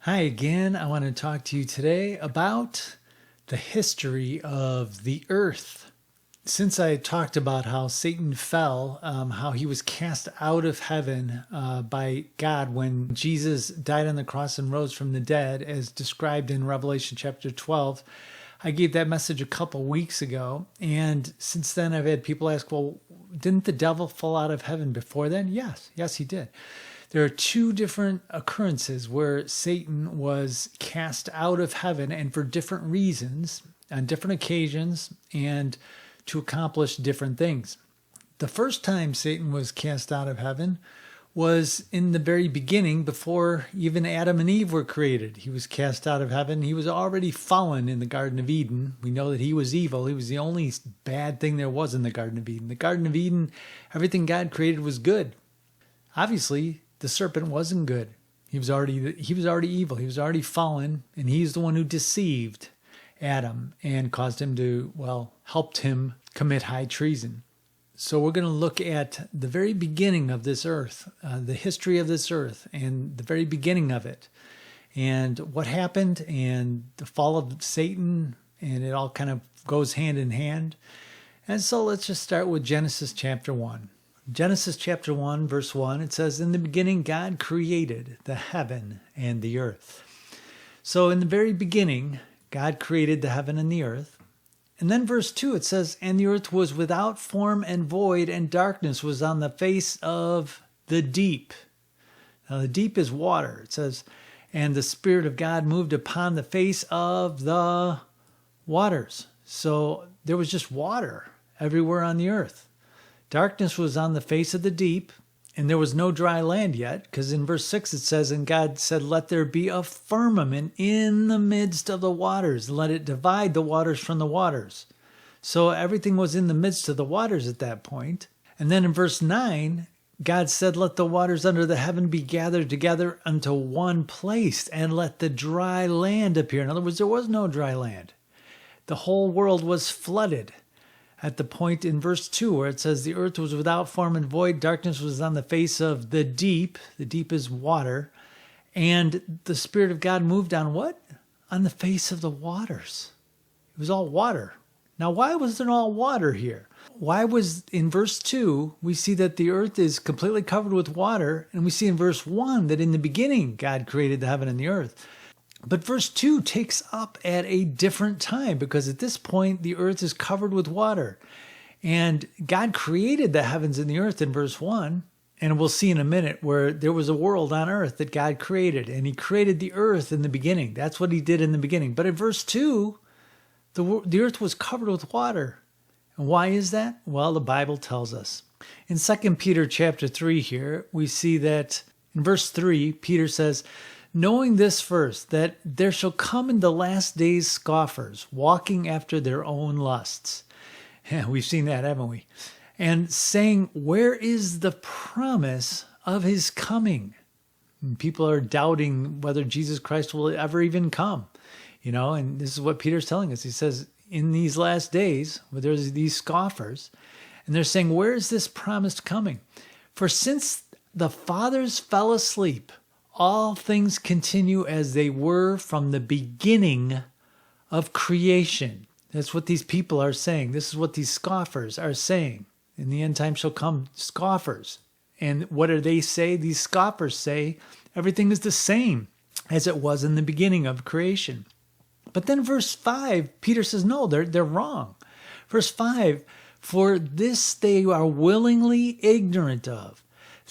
Hi again. I want to talk to you today about the history of the earth. Since I talked about how Satan fell, how he was cast out of heaven by God when Jesus died on the cross and rose from the dead, as described in Revelation chapter 12, I gave that message a couple weeks ago. And since then, I've had people ask, well, didn't the devil fall out of heaven before then? Yes, he did. There are two different occurrences where Satan was cast out of heaven, and for different reasons, on different occasions, and to accomplish different things. The first time Satan was cast out of heaven was in the very beginning, before even Adam and Eve were created. He was cast out of heaven. He was already fallen in the Garden of Eden. We know that he was evil. He was the only bad thing there was in the Garden of Eden. The Garden of Eden, everything God created was good. Obviously, the serpent wasn't good. He was already evil. He was already fallen, and he's the one who deceived Adam and caused him to, helped him commit high treason. So we're going to look at the very beginning of this earth, the history of this earth, and the very beginning of it, and what happened, and the fall of Satan, and it all kind of goes hand in hand. And so let's just start with Genesis chapter 1. Genesis chapter 1, verse 1, it says, "In the beginning God created the heaven and the earth." So in the very beginning, God created the heaven and the earth. And then verse 2, it says, "And the earth was without form and void, and darkness was on the face of the deep." Now the deep is water. It says, "And the Spirit of God moved upon the face of the waters." So there was just water everywhere on the earth. Darkness was on the face of the deep, and there was no dry land yet, because in verse 6 it says, "And God said, let there be a firmament in the midst of the waters, and let it divide the waters from the waters." So everything was in the midst of the waters at that point. And then in verse 9, God said, "Let the waters under the heaven be gathered together unto one place, and let the dry land appear." In other words, there was no dry land. The whole world was flooded. At the point in verse 2 where it says, "The earth was without form and void, darkness was on the face of the deep." The deep is water. "And the Spirit of God moved on" what? On the face of the waters. It was all water. Now, why was there all water here? Why was, in verse 2, we see that the earth is completely covered with water, and we see in verse 1 that in the beginning God created the heaven and the earth. But verse 2 takes up at a different time, because at this point the earth is covered with water. And God created the heavens and the earth in verse 1. And we'll see in a minute where there was a world on earth that God created. And he created the earth in the beginning. That's what he did in the beginning. But in verse 2, the earth was covered with water. And why is that? Well, the Bible tells us. In 2 Peter chapter 3 here, we see that in verse 3, Peter says, "Knowing this first, that there shall come in the last days scoffers, walking after their own lusts." Yeah, we've seen that, haven't we? "And saying, where is the promise of his coming?" And people are doubting whether Jesus Christ will ever even come. And this is what Peter's telling us. He says, in these last days, where there's these scoffers, and they're saying, where is this promised coming? "For since the fathers fell asleep, all things continue as they were from the beginning of creation." That's what these people are saying. This is what these scoffers are saying. In the end time shall come scoffers. And what do they say? These scoffers say everything is the same as it was in the beginning of creation. But then verse 5, Peter says, no, they're wrong. Verse 5, "For this they are willingly ignorant of,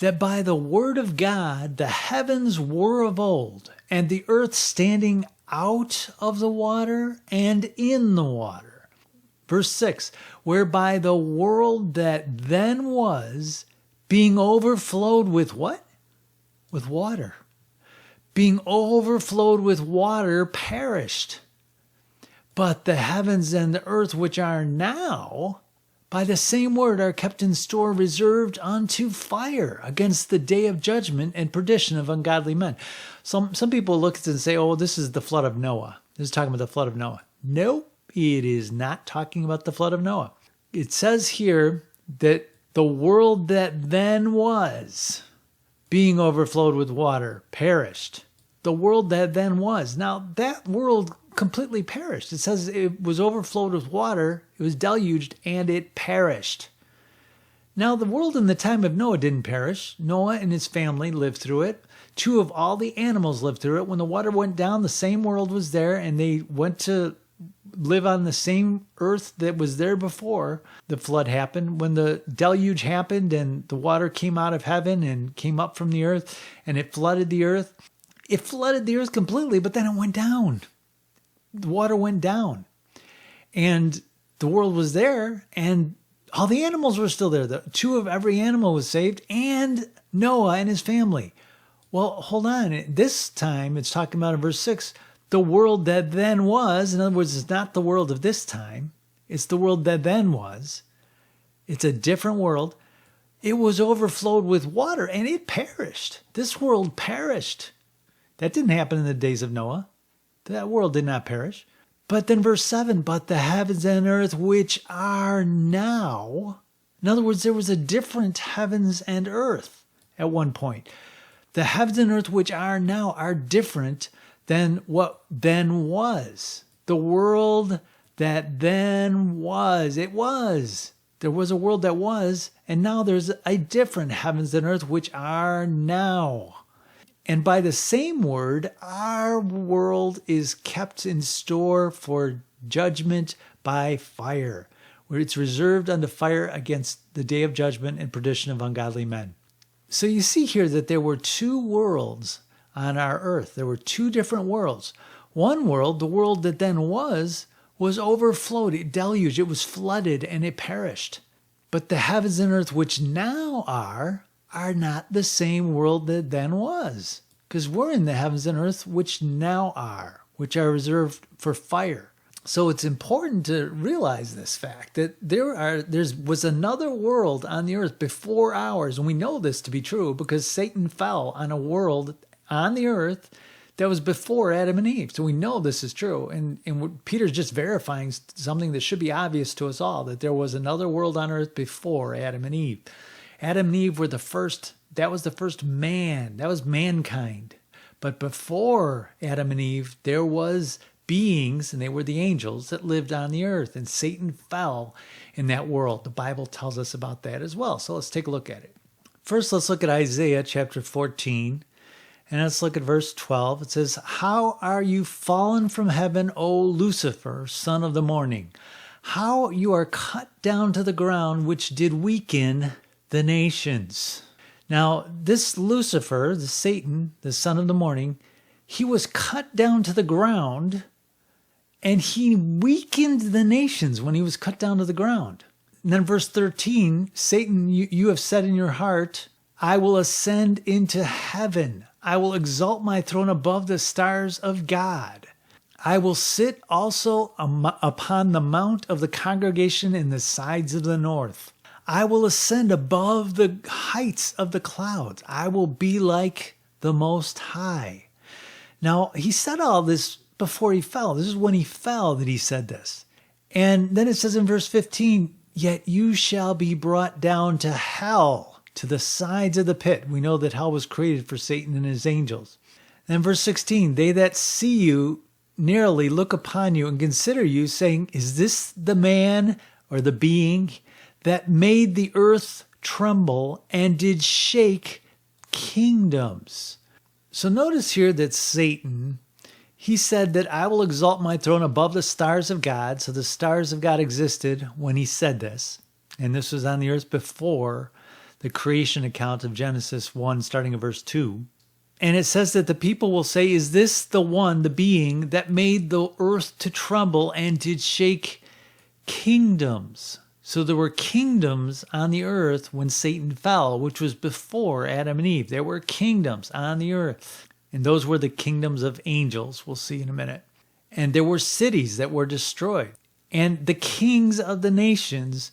that by the word of God the heavens were of old, and the earth standing out of the water and in the water." Verse 6, "Whereby the world that then was, being overflowed with" what? With water. "Being overflowed with water, perished. But the heavens and the earth which are now, by the same word are kept in store, reserved unto fire, against the day of judgment and perdition of ungodly men." Some people look at it and say, oh, this is the flood of Noah. This is talking about the flood of Noah. Nope, it is not talking about the flood of Noah. It says here that the world that then was, being overflowed with water, perished. the world that then was. Now, that world completely perished. It says it was overflowed with water, it was deluged, and it perished. Now, the world in the time of Noah didn't perish. Noah and his family lived through it. 2 of all the animals lived through it. When the water went down, the same world was there, and they went to live on the same earth that was there before the flood happened. When the deluge happened and the water came out of heaven and came up from the earth and it flooded the earth completely, but then it went down. The water went down and the world was there and all the animals were still there. The 2 of every animal was saved and Noah and his family. Well, hold on. This time it's talking about in verse 6, the world that then was. In other words, it's not the world of this time. It's the world that then was. It's a different world. It was overflowed with water and it perished. This world perished. That didn't happen in the days of Noah. That world did not perish. But then verse 7, but the heavens and earth which are now. In other words, there was a different heavens and earth at one point. The heavens and earth which are now are different than what then was. The world that then was. It was. There was a world that was, and now there's a different heavens and earth which are now. And by the same word, our world is kept in store for judgment by fire, where it's reserved unto fire against the day of judgment and perdition of ungodly men. So you see here that there were 2 worlds on our earth. There were 2 different worlds. One world, the world that then was overflowed. It deluged. It was flooded and it perished. But the heavens and earth which now are not the same world that then was. Because we're in the heavens and earth which now are, which are reserved for fire. So it's important to realize this fact that there was another world on the earth before ours. And we know this to be true because Satan fell on a world on the earth that was before Adam and Eve. So we know this is true. And Peter's just verifying something that should be obvious to us all, that there was another world on earth before Adam and Eve. Adam and Eve were the first, that was the first man, that was mankind. But before Adam and Eve, there was beings, and they were the angels that lived on the earth, and Satan fell in that world. The Bible tells us about that as well. So let's take a look at it. First, let's look at Isaiah chapter 14. And let's look at verse 12. It says, how are you fallen from heaven, O Lucifer, son of the morning? How you are cut down to the ground, which did weaken the nations. Now, this Lucifer, the Satan, the son of the morning, he was cut down to the ground, and he weakened the nations when he was cut down to the ground. And then verse 13, Satan, you have said in your heart, I will ascend into heaven. I will exalt my throne above the stars of God. I will sit also upon the mount of the congregation in the sides of the north. I will ascend above the heights of the clouds. I will be like the Most High. Now, he said all this before he fell. This is when he fell that he said this. And then it says in verse 15, yet you shall be brought down to hell, to the sides of the pit. We know that hell was created for Satan and his angels. Then verse 16, they that see you narrowly look upon you and consider you, saying, is this the man or the being that made the earth tremble and did shake kingdoms? So notice here that Satan, he said that I will exalt my throne above the stars of God. So the stars of God existed when he said this. And this was on the earth before the creation account of Genesis 1, starting at verse 2. And it says that the people will say, is this the one, the being that made the earth to tremble and did shake kingdoms? So there were kingdoms on the earth when Satan fell, which was before Adam and Eve. There were kingdoms on the earth. And those were the kingdoms of angels, we'll see in a minute. And there were cities that were destroyed. And the kings of the nations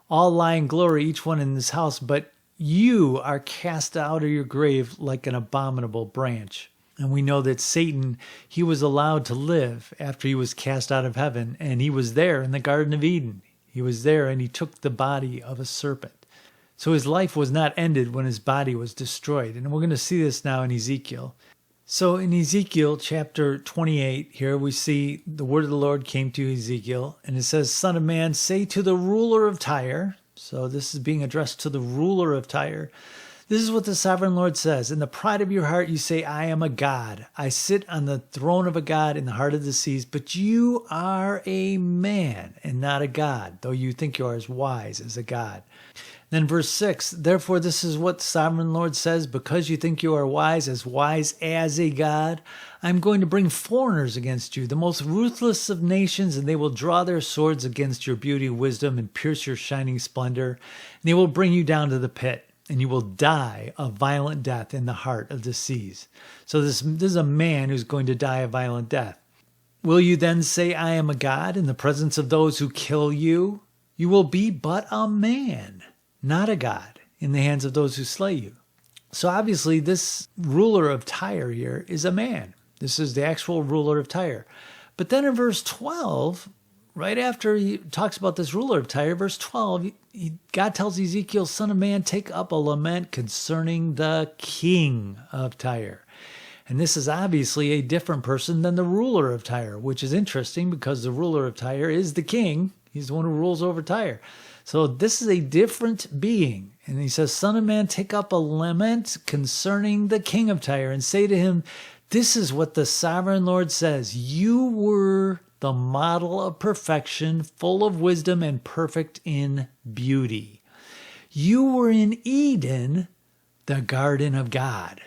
all lie in glory, each one in his house. But you are cast out of your grave like an abominable branch. And we know that Satan, he was allowed to live after he was cast out of heaven. And he was there in the Garden of Eden. He was there and he took the body of a serpent. So his life was not ended when his body was destroyed. And we're going to see this now in Ezekiel. So in Ezekiel chapter 28, here we see the word of the Lord came to Ezekiel, and it says, Son of man, say to the ruler of Tyre. So this is being addressed to the ruler of Tyre. This is what the sovereign Lord says. In the pride of your heart, you say, I am a god. I sit on the throne of a god in the heart of the seas, but you are a man and not a god, though you think you are as wise as a god. Then verse 6, therefore this is what the sovereign Lord says, because you think you are wise as a god, I'm going to bring foreigners against you, the most ruthless of nations, and they will draw their swords against your beauty, wisdom, and pierce your shining splendor. And they will bring you down to the pit, and you will die a violent death in the heart of the seas. So this is a man who's going to die a violent death. Will you then say, I am a god in the presence of those who kill you? You will be but a man, not a god, in the hands of those who slay you. So obviously this ruler of Tyre here is a man. This is the actual ruler of Tyre. But then in verse 12, right after he talks about this ruler of Tyre, verse 12, God tells Ezekiel, Son of man, take up a lament concerning the king of Tyre. And this is obviously a different person than the ruler of Tyre, which is interesting because the ruler of Tyre is the king. He's the one who rules over Tyre. So this is a different being. And he says, Son of man, take up a lament concerning the king of Tyre and say to him, this is what the sovereign Lord says. You were the model of perfection, full of wisdom and perfect in beauty. You were in Eden, the garden of God.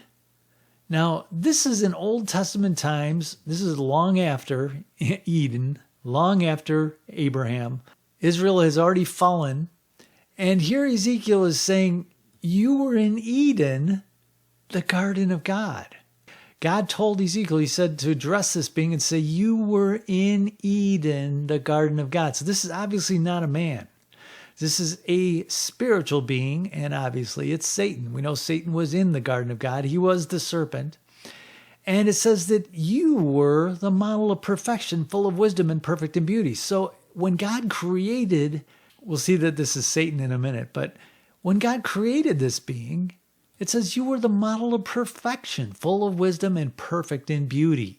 Now, this is in Old Testament times. This is long after Eden, long after Abraham. Israel has already fallen. And here Ezekiel is saying, you were in Eden, the garden of God. God told Ezekiel, he said to address this being and say, you were in Eden, the garden of God. So this is obviously not a man. This is a spiritual being, and obviously it's Satan. We know Satan was in the garden of God. He was the serpent. And it says that you were the model of perfection, full of wisdom and perfect in beauty. So when God created, we'll see that this is Satan in a minute, but when God created this being, it says you were the model of perfection, full of wisdom and perfect in beauty.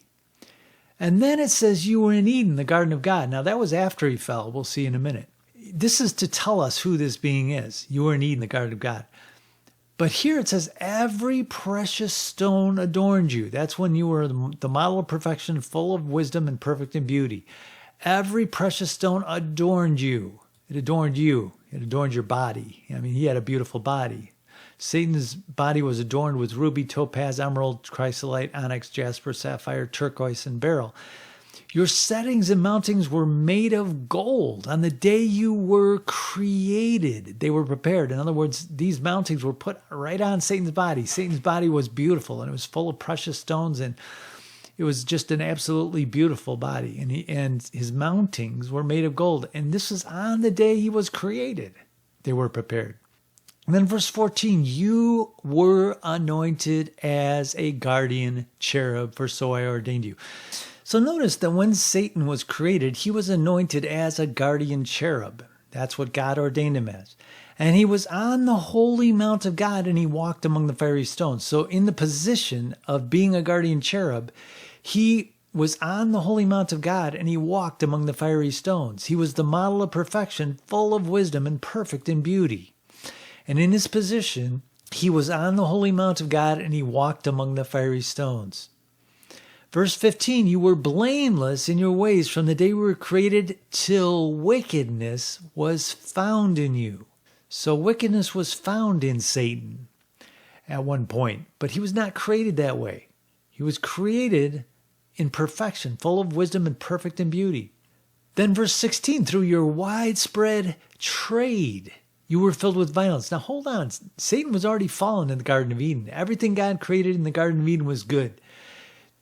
And then it says you were in Eden, the garden of God. Now that was after he fell. We'll see in a minute. This is to tell us who this being is. You were in Eden, the garden of God. But here it says every precious stone adorned you. That's when you were the model of perfection, full of wisdom and perfect in beauty. Every precious stone adorned you. It adorned you. It adorned your body. I mean, he had a beautiful body. Satan's body was adorned with ruby, topaz, emerald, chrysolite, onyx, jasper, sapphire, turquoise, and beryl. Your settings and mountings were made of gold. On the day you were created, they were prepared. In other words, these mountings were put right on Satan's body. Satan's body was beautiful, and it was full of precious stones, and it was just an absolutely beautiful body. And his mountings were made of gold. And this was on the day he was created. They were prepared. And then verse 14, you were anointed as a guardian cherub, for so I ordained you. So notice that when Satan was created, he was anointed as a guardian cherub. That's what God ordained him as. And he was on the holy mount of God, and he walked among the fiery stones. So in the position of being a guardian cherub, he was on the holy mount of God, and he walked among the fiery stones. He was the model of perfection, full of wisdom and perfect in beauty. And in his position, he was on the holy mount of God, and he walked among the fiery stones. Verse 15, you were blameless in your ways from the day you were created till wickedness was found in you. So wickedness was found in Satan at one point, but he was not created that way. He was created in perfection, full of wisdom and perfect in beauty. Then verse 16, through your widespread trade, you were filled with violence. Now hold on. Satan was already fallen in the Garden of Eden. Everything God created in the Garden of Eden was good.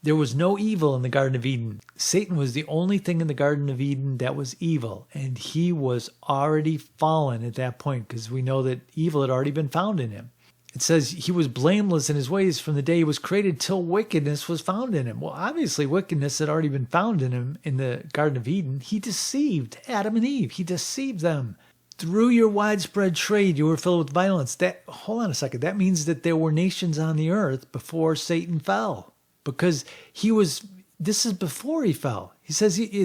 There was no evil in the Garden of Eden. Satan was the only thing in the Garden of Eden that was evil. And he was already fallen at that point because we know that evil had already been found in him. It says he was blameless in his ways from the day he was created till wickedness was found in him. Well, obviously wickedness had already been found in him in the Garden of Eden. He deceived Adam and Eve. He deceived them. Through your widespread trade, you were filled with violence. Hold on a second. That means that there were nations on the earth before Satan fell. because this is before he fell. It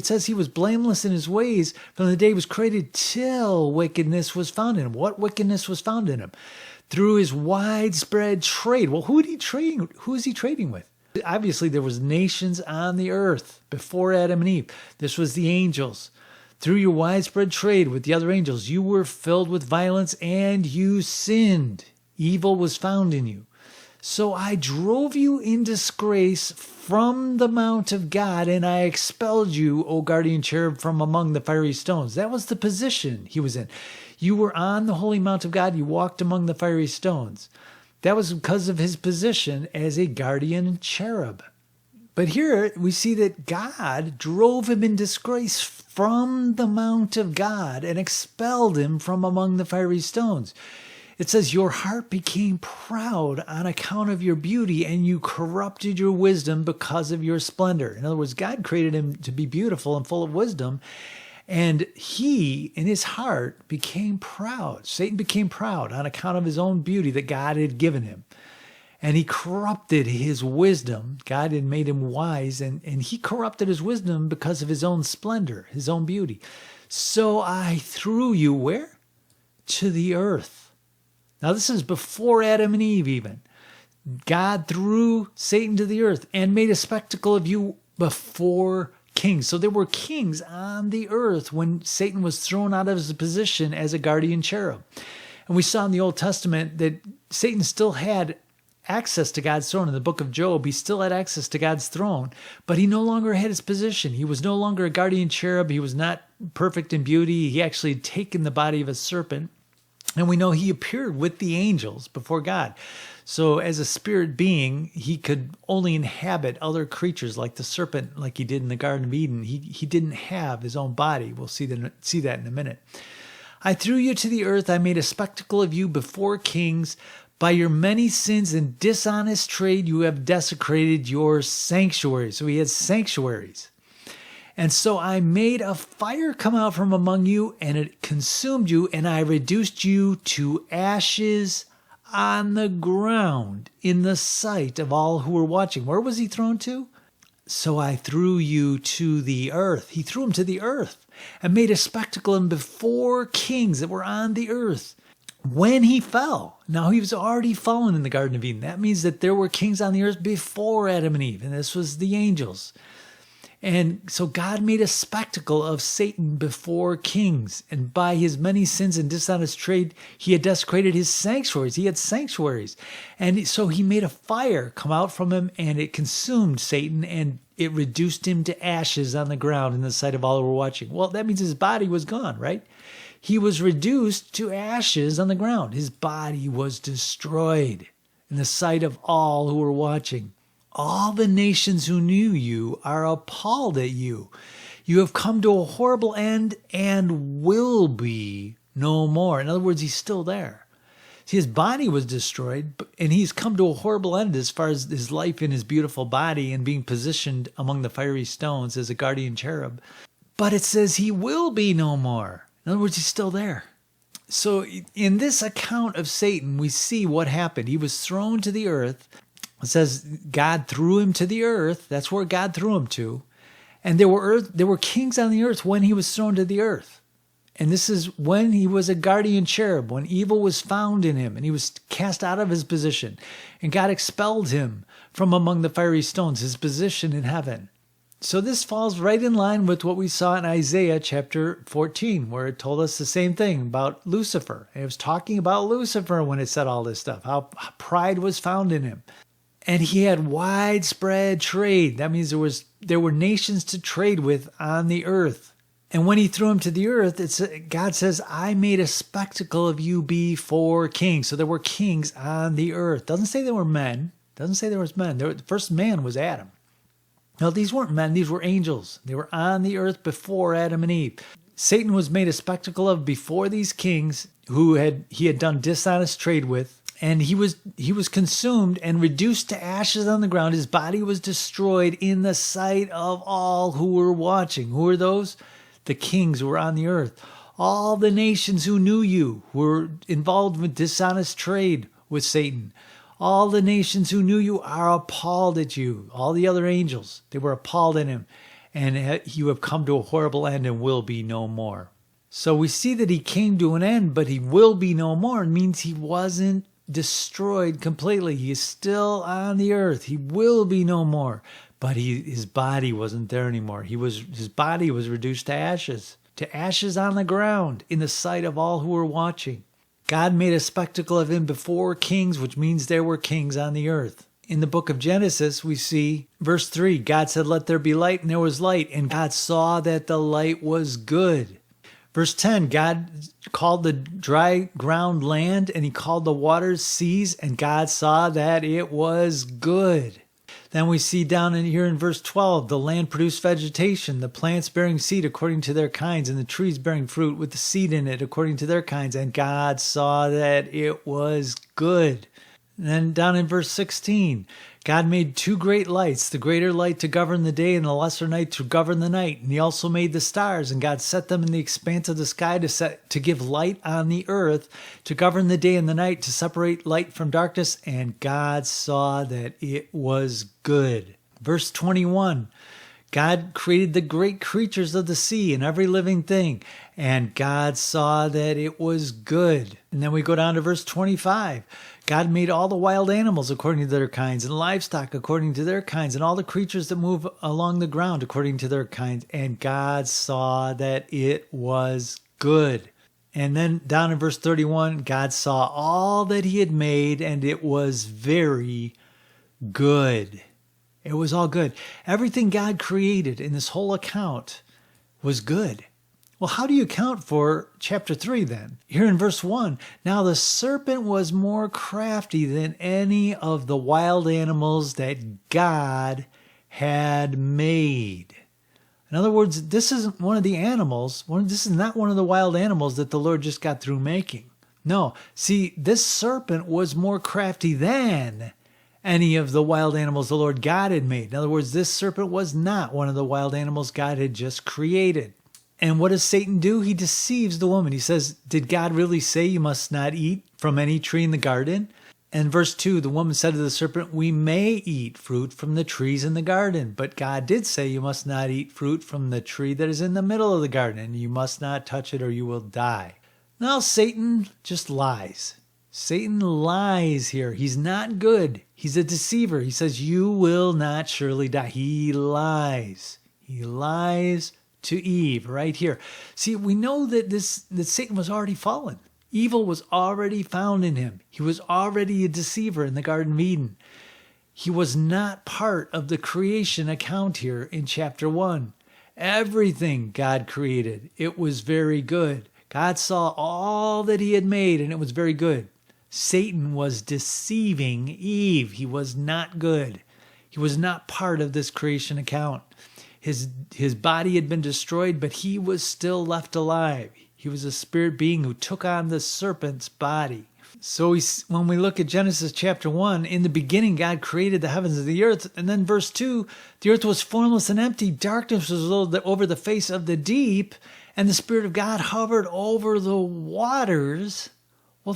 says he was blameless in his ways from the day he was created till wickedness was found in him. What wickedness was found in him? Through his widespread trade. Well, who is he trading with? Obviously, there was nations on the earth before Adam and Eve. This was the angels. Through your widespread trade with the other angels, you were filled with violence and you sinned. Evil was found in you. So I drove you in disgrace from the mount of God, and I expelled you, O guardian cherub, from among the fiery stones. That was the position he was in. You were on the holy mount of God. You walked among the fiery stones. That was because of his position as a guardian cherub. But here we see that God drove him in disgrace from the mount of God and expelled him from among the fiery stones. It says, your heart became proud on account of your beauty, and you corrupted your wisdom because of your splendor. In other words, God created him to be beautiful and full of wisdom, and he, in his heart, became proud. Satan became proud on account of his own beauty that God had given him. And he corrupted his wisdom. God had made him wise, and he corrupted his wisdom because of his own splendor, his own beauty. So I threw you where? To the earth. Now, this is before Adam and Eve even. God threw Satan to the earth and made a spectacle of you before kings. So there were kings on the earth when Satan was thrown out of his position as a guardian cherub. And we saw in the Old Testament that Satan still had access to God's throne. In the book of Job, he still had access to God's throne, but he no longer had his position. He was no longer a guardian cherub. He was not perfect in beauty. He actually had taken the body of a serpent. And we know he appeared with the angels before God. So as a spirit being, he could only inhabit other creatures like the serpent, like he did in the Garden of Eden. He didn't have his own body. We'll see that in a minute. I threw you to the earth. I made a spectacle of you before kings. By your many sins and dishonest trade, you have desecrated your sanctuary. So he had sanctuaries. And so I made a fire come out from among you, and it consumed you, and I reduced you to ashes on the ground in the sight of all who were watching. Where was he thrown to? So I threw you to the earth. He threw him to the earth and made a spectacle of him before kings that were on the earth. When he fell, now he was already fallen in the Garden of Eden. That means that there were kings on the earth before Adam and Eve, and this was the angels. And so God made a spectacle of Satan before kings. And by his many sins and dishonest trade, he had desecrated his sanctuaries. He had sanctuaries. And so he made a fire come out from him, and it consumed Satan, and it reduced him to ashes on the ground in the sight of all who were watching. Well, that means his body was gone, right? He was reduced to ashes on the ground. His body was destroyed in the sight of all who were watching. All the nations who knew you are appalled at you. You have come to a horrible end and will be no more. In other words, he's still there. See, his body was destroyed, and he's come to a horrible end as far as his life in his beautiful body and being positioned among the fiery stones as a guardian cherub. But it says he will be no more. In other words, he's still there. So in this account of Satan, we see what happened. He was thrown to the earth. It says God threw him to the earth. That's where God threw him to. And there were kings on the earth when he was thrown to the earth. And this is when he was a guardian cherub, when evil was found in him and he was cast out of his position. And God expelled him from among the fiery stones, his position in heaven. So this falls right in line with what we saw in Isaiah chapter 14, where it told us the same thing about Lucifer. It was talking about Lucifer when it said all this stuff, how pride was found in him. And he had widespread trade. That means there were nations to trade with on the earth. And when he threw him to the earth, God says, I made a spectacle of you before kings. So there were kings on the earth. Doesn't say there were men. Doesn't say there was men. The first man was Adam. No, these weren't men. These were angels. They were on the earth before Adam and Eve. Satan was made a spectacle of before these kings who he had done dishonest trade with. And he was consumed and reduced to ashes on the ground. His body was destroyed in the sight of all who were watching. Who are those? The kings who were on the earth. All the nations who knew you were involved with dishonest trade with Satan. All the nations who knew you are appalled at you. All the other angels, they were appalled at him. And you have come to a horrible end and will be no more. So we see that he came to an end, but he will be no more. It means he wasn't destroyed completely. He is still on the earth. He will be no more. But his body wasn't there anymore. His body was reduced to ashes on the ground in the sight of all who were watching. God made a spectacle of him before kings, which means there were kings on the earth. In the book of Genesis, we see verse 3, God said, "Let there be light," and there was light. And God saw that the light was good. Verse 10, God called the dry ground land, and he called the waters seas, and God saw that it was good. Then we see down in here in verse 12, the land produced vegetation, the plants bearing seed according to their kinds, and the trees bearing fruit with the seed in it according to their kinds, and God saw that it was good. And then down in verse 16, God made two great lights, the greater light to govern the day and the lesser night to govern the night. And he also made the stars, and God set them in the expanse of the sky to give light on the earth, to govern the day and the night, to separate light from darkness. And God saw that it was good. Verse 21, God created the great creatures of the sea and every living thing, and God saw that it was good. And then we go down to verse 25. God made all the wild animals according to their kinds, and livestock according to their kinds, and all the creatures that move along the ground according to their kinds, and God saw that it was good. And then down in verse 31, God saw all that he had made, and it was very good. It was all good. Everything God created in this whole account was good. Well, how do you account for chapter 3 then? Here in verse 1, now the serpent was more crafty than any of the wild animals that God had made. In other words, this isn't one of the animals, this is not one of the wild animals that the Lord just got through making. No, see, this serpent was more crafty than any of the wild animals the Lord God had made. In other words, this serpent was not one of the wild animals God had just created. And what does Satan do? He deceives the woman. He says, did God really say you must not eat from any tree in the garden? And verse 2, the woman said to the serpent, we may eat fruit from the trees in the garden, but God did say you must not eat fruit from the tree that is in the middle of the garden, and you must not touch it or you will die. Now Satan just lies. Satan lies here. He's not good. He's a deceiver. He says, you will not surely die. He lies. He lies to Eve right here. See, we know that Satan was already fallen. Evil was already found in him. He was already a deceiver in the Garden of Eden. He was not part of the creation account here in chapter 1. Everything God created, it was very good. God saw all that he had made, and it was very good. Satan was deceiving Eve. He was not good. He was not part of this creation account. His body had been destroyed, but he was still left alive. He was a spirit being who took on the serpent's body. So when we look at Genesis chapter 1, in the beginning God created the heavens and the earth. And then verse 2, the earth was formless and empty. Darkness was over the face of the deep, and the Spirit of God hovered over the waters. Well,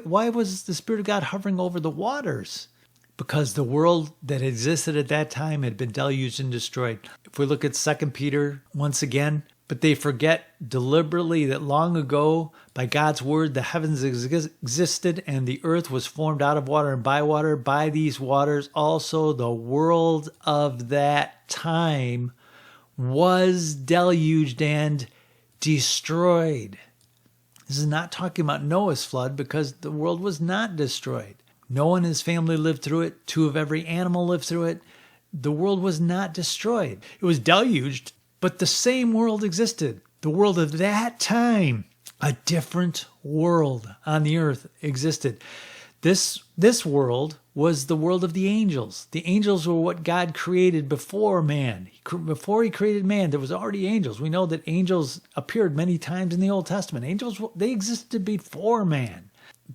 why was the Spirit of God hovering over the waters? Because the world that existed at that time had been deluged and destroyed. If we look at 2 Peter once again, but they forget deliberately that long ago, by God's word, the heavens existed and the earth was formed out of water and by water. By these waters also the world of that time was deluged and destroyed. This is not talking about Noah's flood, because the world was not destroyed. Noah and his family lived through it. 2 of every animal lived through it. The world was not destroyed. It was deluged, but the same world existed. The world of that time, a different world on the earth existed. This world was the world of the angels. The angels were what God created before man. Before he created man, there was already angels. We know that angels appeared many times in the Old Testament. Angels, they existed before man.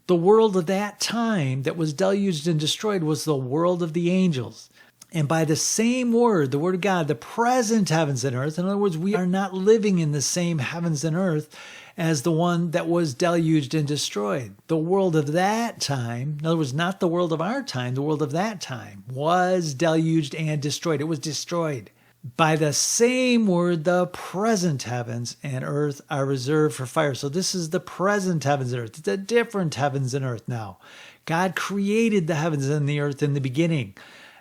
The world of that time that was deluged and destroyed was the world of the angels. And by the same word, the word of God, the present heavens and earth, in other words, we are not living in the same heavens and earth as the one that was deluged and destroyed. The world of that time, in other words, not the world of our time, the world of that time was deluged and destroyed. It was destroyed. By the same word, the present heavens and earth are reserved for fire. So this is the present heavens and earth. It's a different heavens and earth now. God created the heavens and the earth in the beginning.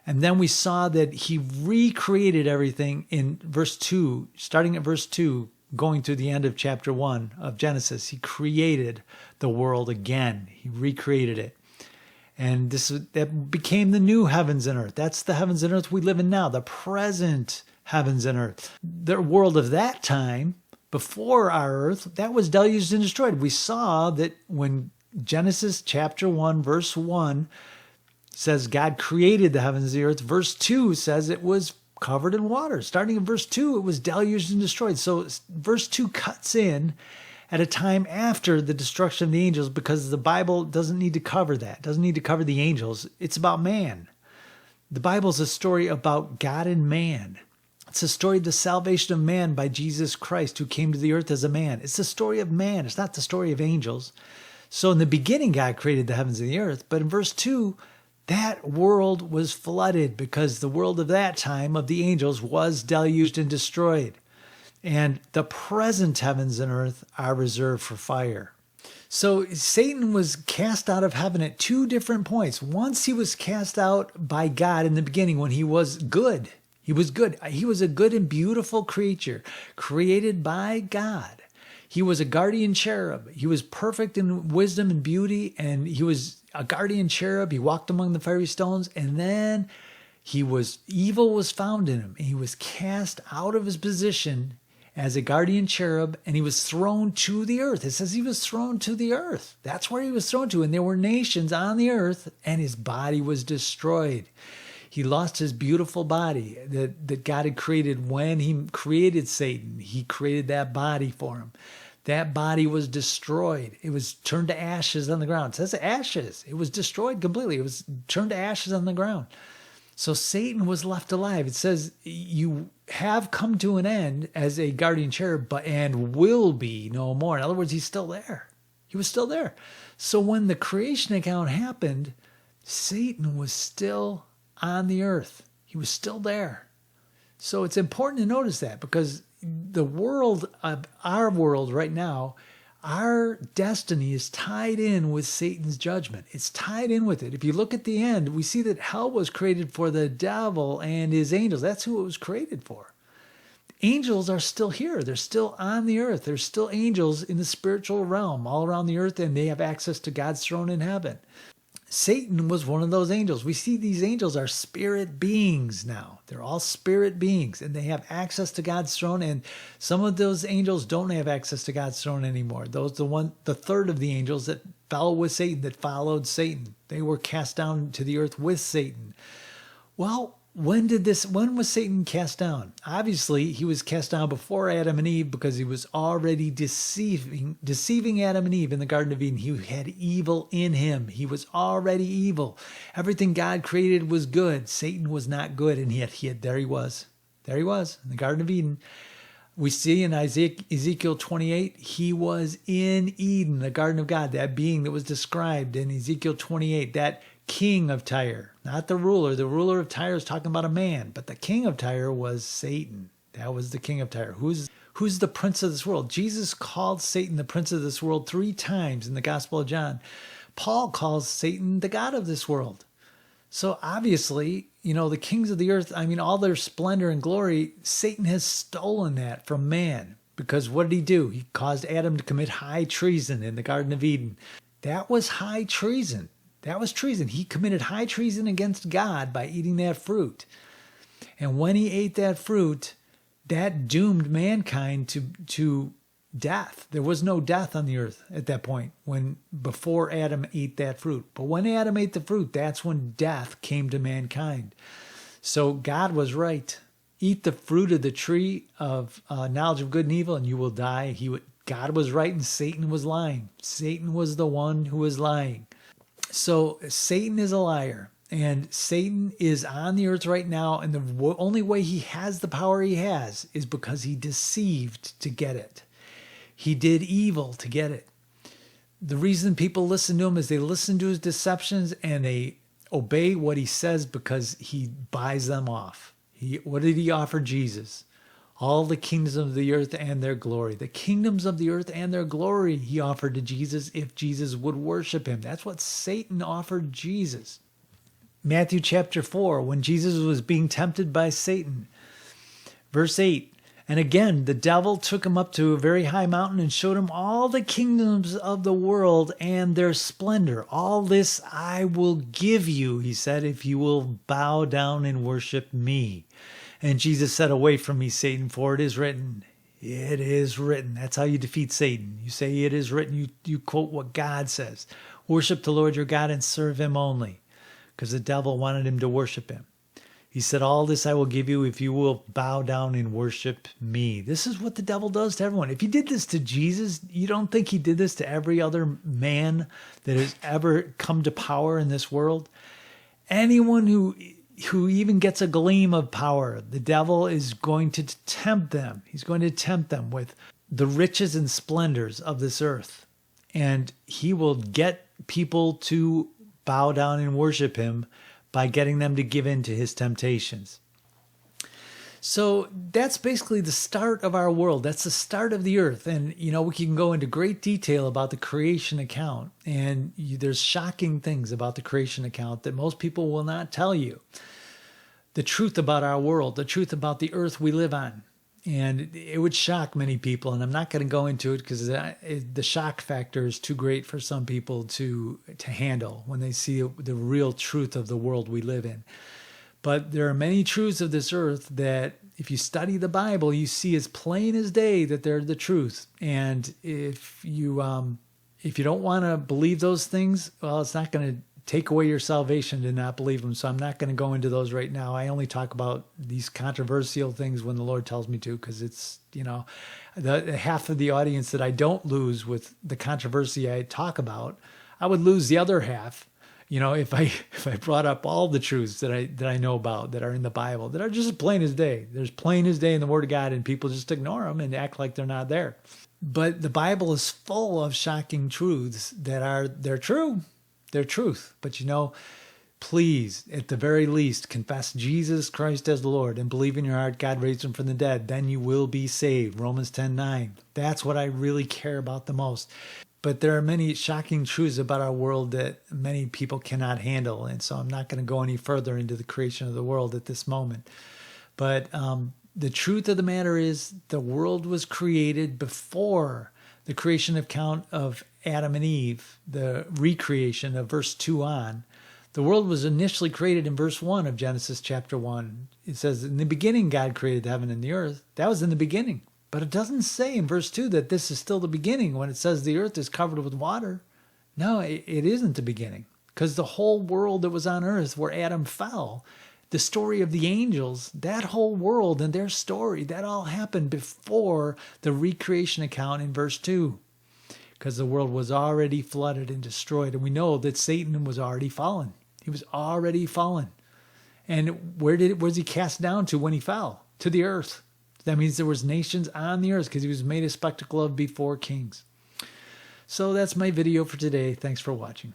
And then we saw that he recreated everything in verse 2, starting at verse 2, going to the end of chapter 1 of Genesis. He created the world again. He recreated it. And that became the new heavens and earth. That's the heavens and earth we live in now, the present heavens and earth. The world of that time, before our earth, that was deluged and destroyed. We saw that when Genesis chapter 1, verse 1, says God created the heavens and the earth. Verse 2 says it was covered in water. Starting in verse 2, it was deluged and destroyed. So verse 2 cuts in at a time after the destruction of the angels because the Bible doesn't need to cover that. It doesn't need to cover the angels. It's about man. The Bible is a story about God and man. It's a story of the salvation of man by Jesus Christ, who came to the earth as a man. It's the story of man. It's not the story of angels. So in the beginning, God created the heavens and the earth. But in verse 2, that world was flooded because the world of that time of the angels was deluged and destroyed. And the present heavens and earth are reserved for fire. So Satan was cast out of heaven at two different points. Once he was cast out by God in the beginning when he was good. He was good. He was a good and beautiful creature created by God. He was a guardian cherub. He was perfect in wisdom and beauty, and he was a guardian cherub. He walked among the fiery stones, and then evil was found in him. And he was cast out of his position as a guardian cherub, and he was thrown to the earth. It says he was thrown to the earth. That's where he was thrown to, and there were nations on the earth, and his body was destroyed. He lost his beautiful body that God had created when he created Satan. He created that body for him. That body was destroyed. It was turned to ashes on the ground. It says ashes. It was destroyed completely. It was turned to ashes on the ground. So Satan was left alive. It says you have come to an end as a guardian cherub, and will be no more. In other words, he's still there. He was still there. So when the creation account happened, Satan was still on the earth. He was still there. So it's important to notice that because the world, our world right now, our destiny is tied in with Satan's judgment. It's tied in with it. If you look at the end, we see that hell was created for the devil and his angels. That's who it was created for. Angels are still here. They're still on the earth. There's still angels in the spiritual realm all around the earth, and they have access to God's throne in heaven. Satan was one of those angels. We see these angels are spirit beings now. They're all spirit beings, and they have access to God's throne. And some of those angels don't have access to God's throne anymore. The third of the angels that fell with Satan, that followed Satan, they were cast down to the earth with Satan. Well, when was Satan cast down? Obviously, he was cast down before Adam and Eve because he was already deceiving Adam and Eve in the Garden of Eden. He had evil in him. He was already evil. Everything God created was good. Satan was not good, and yet there he was. There he was in the Garden of Eden. We see in Ezekiel 28, he was in Eden, the Garden of God, that being that was described in Ezekiel 28, that king of Tyre, not the ruler. The ruler of Tyre is talking about a man, but the king of Tyre was Satan. That was the king of Tyre. Who's the prince of this world? Jesus called Satan the prince of this world 3 times in the Gospel of John. Paul calls Satan the god of this world. So obviously, the kings of the earth, all their splendor and glory, Satan has stolen that from man. Because what did he do? He caused Adam to commit high treason in the Garden of Eden. That was high treason. That was treason. He committed high treason against God by eating that fruit. And when he ate that fruit, that doomed mankind to death. There was no death on the earth at that point before Adam ate that fruit. But when Adam ate the fruit, that's when death came to mankind. So God was right. Eat the fruit of the tree of knowledge of good and evil, and you will die. God was right, and Satan was lying. Satan was the one who was lying. So Satan is a liar. And Satan is on the earth right now, and the only way he has the power he has is because he deceived to get it. He did evil to get it. The reason people listen to him is they listen to his deceptions and they obey what he says because he buys them off. What did he offer Jesus? All the kingdoms of the earth and their glory. The kingdoms of the earth and their glory he offered to Jesus if Jesus would worship him. That's what Satan offered Jesus. Matthew chapter 4, when Jesus was being tempted by Satan. Verse 8, and again, the devil took him up to a very high mountain and showed him all the kingdoms of the world and their splendor. All this I will give you, he said, if you will bow down and worship me. And Jesus said, away from me, Satan, for it is written. It is written. That's how you defeat Satan. You say it is written. You quote what God says. Worship the Lord your God and serve him only. Because the devil wanted him to worship him. He said, all this I will give you if you will bow down and worship me. This is what the devil does to everyone. If he did this to Jesus, you don't think he did this to every other man that has ever come to power in this world? Anyone who even gets a gleam of power, the devil is going to tempt them. He's going to tempt them with the riches and splendors of this earth. And he will get people to bow down and worship him by getting them to give in to his temptations. So that's basically the start of our world. That's the start of the earth. And, we can go into great detail about the creation account. And there's shocking things about the creation account that most people will not tell you. The truth about our world, the truth about the earth we live on. And it would shock many people, and I'm not going to go into it because the shock factor is too great for some people to handle when they see the real truth of the world we live in. But there are many truths of this earth that if you study the Bible, you see as plain as day that they're the truth. And if you don't want to believe those things, well, it's not going to take away your salvation to not believe them. So I'm not going to go into those right now. I only talk about these controversial things when the Lord tells me to, because it's, the half of the audience that I don't lose with the controversy I talk about, I would lose the other half, if I brought up all the truths that I know about that are in the Bible, that are just as plain as day. There's plain as day in the Word of God, and people just ignore them and act like they're not there. But the Bible is full of shocking truths they're true. They're truth. But please, at the very least, confess Jesus Christ as the Lord and believe in your heart God raised him from the dead. Then you will be saved. Romans 10:9. That's what I really care about the most. But there are many shocking truths about our world that many people cannot handle. And so I'm not going to go any further into the creation of the world at this moment. But the truth of the matter is the world was created before the creation account of Adam and Eve, the recreation of verse 2 on. The world was initially created in verse 1 of Genesis chapter 1. It says, in the beginning, God created the heaven and the earth. That was in the beginning. But it doesn't say in verse 2 that this is still the beginning when it says the earth is covered with water. No, it isn't the beginning. Because the whole world that was on earth where Adam fell, the story of the angels, that whole world and their story, that all happened before the recreation account in verse 2. Because the world was already flooded and destroyed. And we know that Satan was already fallen. He was already fallen. And where was he cast down to when he fell? To the earth. That means there was nations on the earth because he was made a spectacle of before kings. So that's my video for today. Thanks for watching.